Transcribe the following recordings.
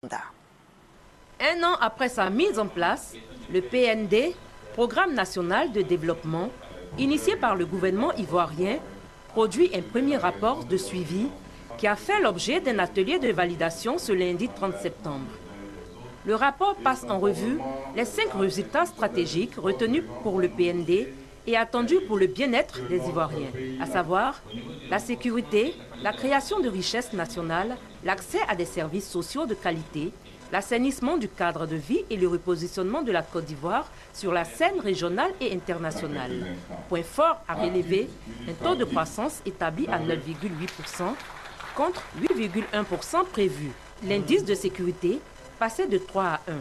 Un an après sa mise en place, le PND, Programme national de développement, initié par le gouvernement ivoirien, produit un premier rapport de suivi qui a fait l'objet d'un atelier de validation ce lundi 30 septembre. Le rapport passe en revue les 5 résultats stratégiques retenus pour le PND et attendus pour le bien-être des Ivoiriens, à savoir la sécurité, la création de richesses nationales, l'accès à des services sociaux de qualité, l'assainissement du cadre de vie et le repositionnement de la Côte d'Ivoire sur la scène régionale et internationale. Point fort à relever, un taux de croissance établi à 9,8% contre 8,1% prévu. L'indice de sécurité passait de 3 à 1.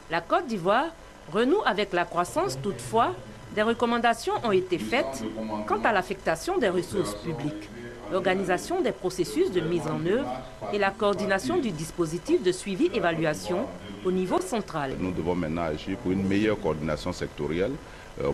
La Côte d'Ivoire renoue avec la croissance. Toutefois, des recommandations ont été faites quant à l'affectation des ressources publiques, l'organisation des processus de mise en œuvre et la coordination du dispositif de suivi-évaluation au niveau central. Nous devons maintenant agir pour une meilleure coordination sectorielle,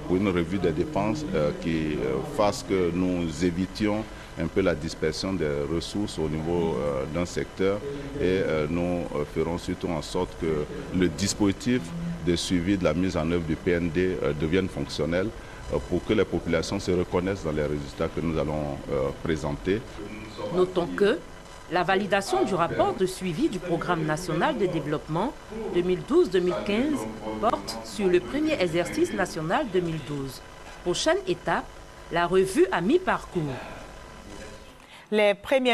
pour une revue des dépenses qui fasse que nous évitions un peu la dispersion des ressources au niveau d'un secteur et nous ferons surtout en sorte que le dispositif de suivi de la mise en œuvre du PND devienne fonctionnel pour que les populations se reconnaissent dans les résultats que nous allons présenter. Notons que la validation du rapport de suivi du Programme national de développement 2012-2015 porte sur le premier exercice national 2012. Prochaine étape, la revue à mi-parcours. Les premiers